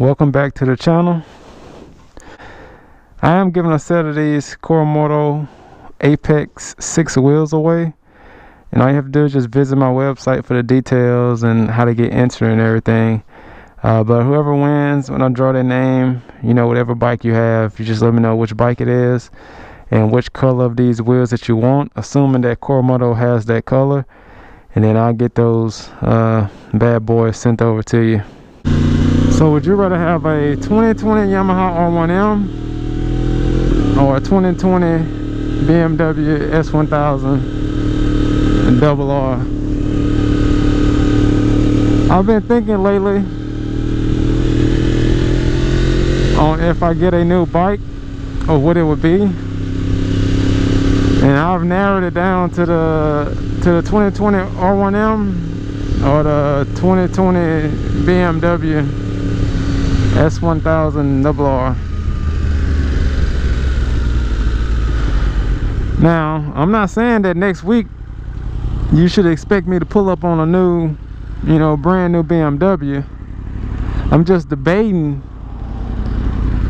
Welcome back to the channel. I am giving a set of these Moto Apex 6 wheels away, and all you have to do is just visit my website for the details and how to get entered and everything. But whoever wins, when I draw their name, you know, whatever bike you have, you just let me know which bike it is and which color of these wheels that you want, assuming that Moto has that color, and then I'll get those bad boys sent over to you. So would you rather have a 2020 Yamaha R1M or a 2020 BMW S1000RR? I've been thinking lately on if I get a new bike or what it would be, and I've narrowed it down to the 2020 R1M or the 2020 BMW S1000RR. Now, I'm not saying that next week you should expect me to pull up on a new, brand new BMW. I'm just debating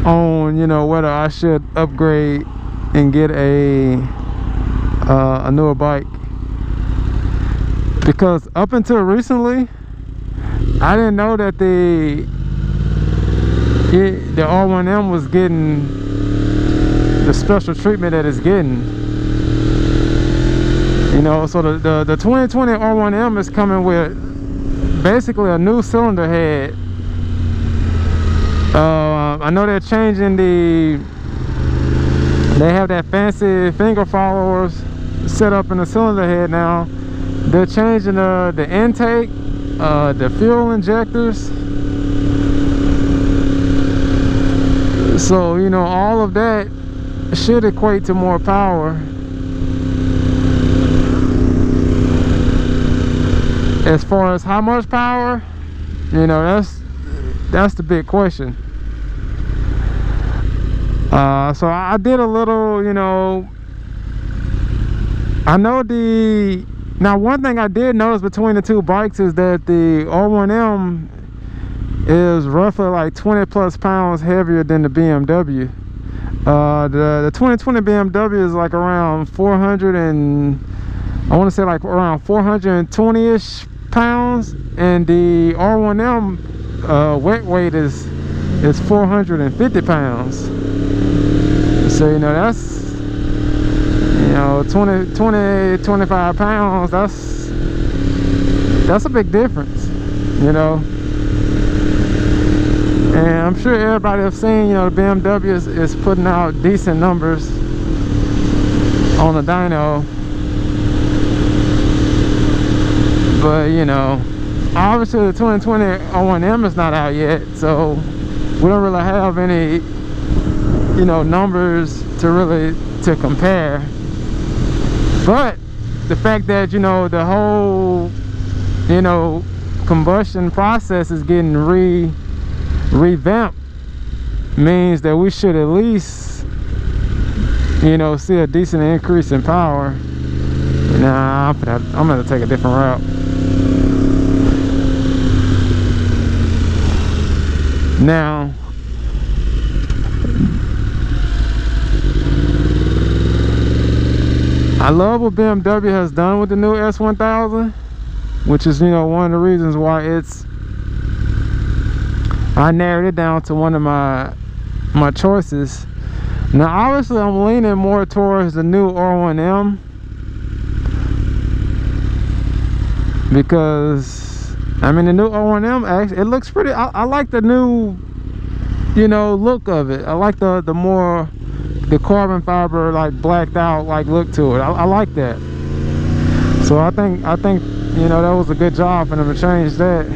on, whether I should upgrade and get a newer bike. Because up until recently, I didn't know that the R1M was getting the special treatment that it's getting. So the 2020 R1M is coming with basically a new cylinder head. I know they're changing they have that fancy finger followers set up in the cylinder head now. They're changing the intake, the fuel injectors. So, all of that should equate to more power. As far as how much power, that's the big question. So I did a little, I know now one thing I did notice between the two bikes is that the R1M is roughly like 20 plus pounds heavier than the BMW. The 2020 BMW is like around 420-ish pounds, and the R1M wet weight is 450 pounds. So that's 20-25 pounds. That's a big difference, and I'm sure everybody has seen, the BMW is putting out decent numbers on the dyno. But, obviously the 2020 R1M is not out yet, so we don't really have any, numbers to compare. But the fact that, the whole, combustion process is getting revamped means that we should at least see a decent increase in power. Nah, I'm gonna take a different route. Now, I love what BMW has done with the new S1000, which is one of the reasons why I narrowed it down to one of my choices. Now obviously I'm leaning more towards the new R1M, because the new R1M actually, it looks pretty. I like the new look of it. I like the more the carbon fiber, like blacked out like look to it. I like that. So I think that was a good job for them to change that.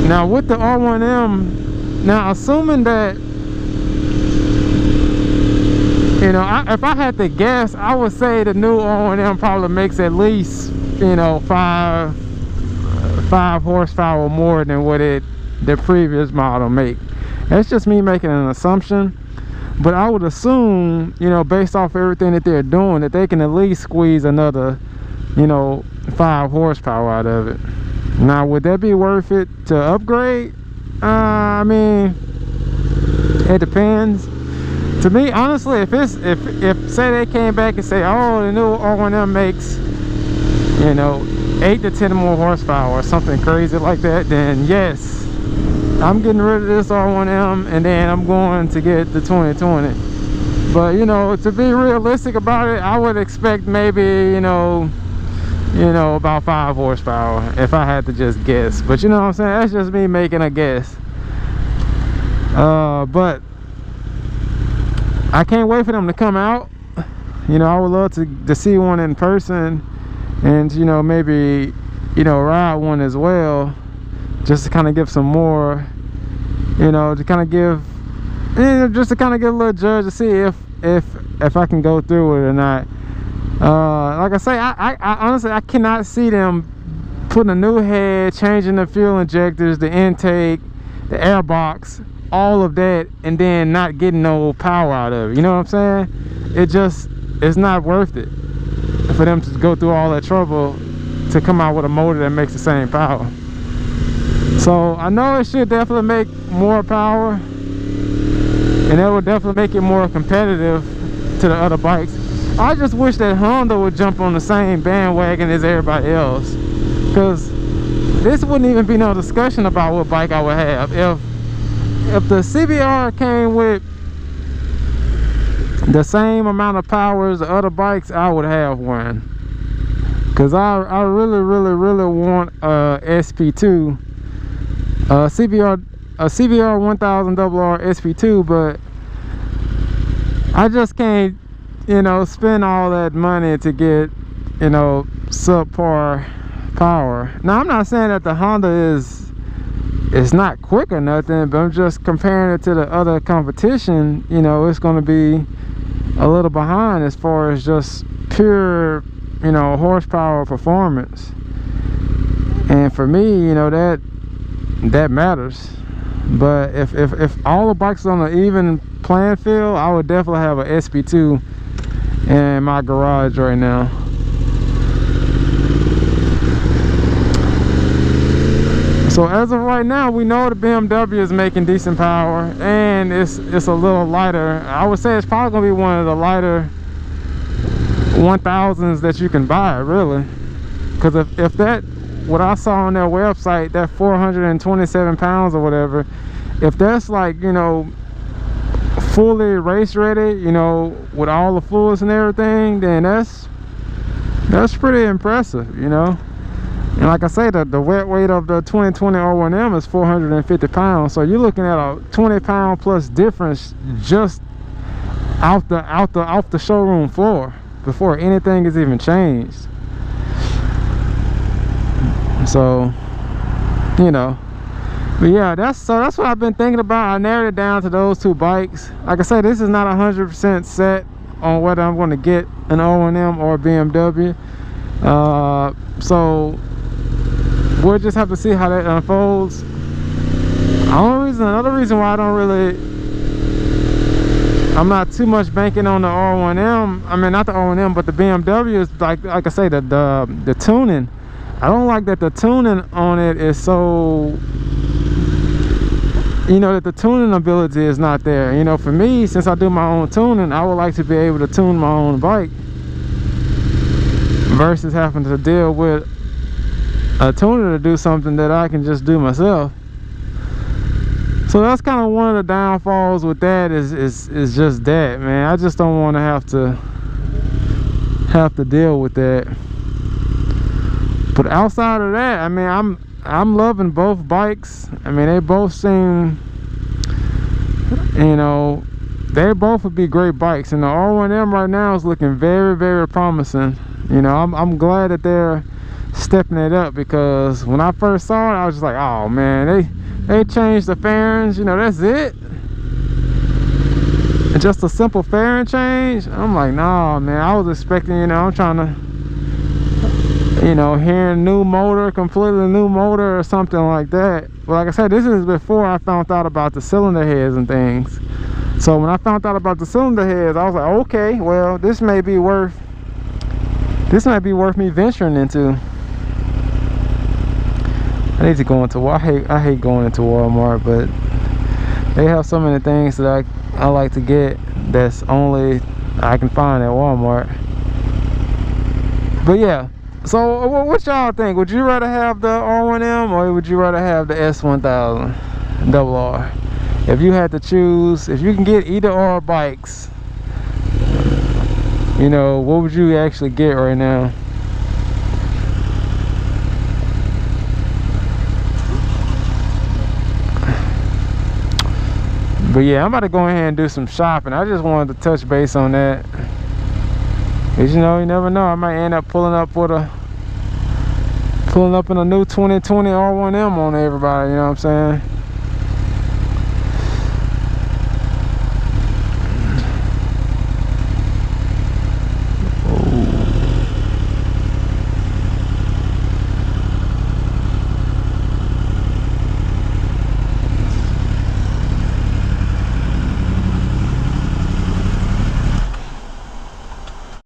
Now with the R1M, now assuming that, if I had to guess, I would say the new R1M probably makes at least, 5 horsepower more than what the previous model make. That's just me making an assumption. but I would assume, you know, based off everything that they're doing, that they can at least squeeze another, you know, 5 horsepower out of it. Now, would that be worth it to upgrade? I mean, it depends. To me, honestly, if say they came back and say, oh, the new R1M makes, you know, 8 to 10 more horsepower or something crazy like that, then yes, I'm getting rid of this R1M and then I'm going to get the 2020. But, you know, to be realistic about it, I would expect maybe, you know, about 5 horsepower if I had to just guess. But you know what I'm saying, that's just me making a guess. But I can't wait for them to come out. You know, I would love to see one in person, and you know, maybe, you know, ride one as well, just to kind of give some more, you know, to kind of give, just to kind of get a little judge to see if I can go through it or not. Like I say, I honestly, I cannot see them putting a new head, changing the fuel injectors, the intake, the air box, all of that, and then not getting no power out of it. You know what I'm saying? It's not worth it for them to go through all that trouble to come out with a motor that makes the same power. So I know it should definitely make more power, and it will definitely make it more competitive to the other bikes. I just wish that Honda would jump on the same bandwagon as everybody else, because this wouldn't even be no discussion about what bike I would have. If the CBR came with the same amount of power as the other bikes, I would have one, because I really want a SP2, a CBR 1000RR SP2, but I just can't, you know, spend all that money to get, you know, subpar power. Now, I'm not saying that the Honda is not quick or nothing, but I'm just comparing it to the other competition. You know, it's going to be a little behind as far as just pure, you know, horsepower performance. And for me, you know, that matters. But if all the bikes are on an even playing field, I would definitely have an SP2 in my garage right now. So as of right now, we know the BMW is making decent power, and it's a little lighter. I would say it's probably gonna be one of the lighter 1000s that you can buy, really. Because if that, what I saw on their website, that 427 pounds or whatever, if that's like, you know, fully race ready, you know, with all the fluids and everything, then that's pretty impressive, you know. And like I say, the wet weight of the 2020 R1M is 450 pounds, so you're looking at a 20-pound plus difference just off the showroom floor before anything is even changed. So, you know, but yeah, that's what I've been thinking about. I narrowed it down to those 2 bikes. Like I said, this is not 100% set on whether I'm going to get an R1M or a BMW. So we'll just have to see how that unfolds. Another reason why I'm not too much banking on the R1M. I mean, not the R1M, but the BMW is like I say, the tuning. I don't like that the tuning on it is so, you know, that the tuning ability is not there. You know, for me, since I do my own tuning, I would like to be able to tune my own bike versus having to deal with a tuner to do something that I can just do myself. So that's kind of one of the downfalls with that, is just that, man. I just don't want to have to deal with that. But outside of that, I mean, I'm loving both bikes. I mean, they both seem, you know, they both would be great bikes, and the R1M right now is looking very promising. You know, I'm glad that they're stepping it up, because when I first saw it, I was just like, oh man, they changed the fairings, you know, that's it, and just a simple fairing change. I'm like, nah, man, I was expecting, you know, I'm trying to, you know, hearing new motor, completely new motor or something like that. But like I said, this is before I found out about the cylinder heads and things. So when I found out about the cylinder heads, I was like, okay, well, this might be worth me venturing into. I need to go into, I hate going into Walmart, but they have so many things that I like to get that's only I can find at Walmart. But yeah, so what y'all think? Would you rather have the R1M or would you rather have the S1000RR? If you had to choose, if you can get either or bikes, you know, what would you actually get right now? But yeah, I'm about to go ahead and do some shopping. I just wanted to touch base on that. Cause you know, you never know. I might end up pulling up in a new 2020 R1M on everybody, you know what I'm saying?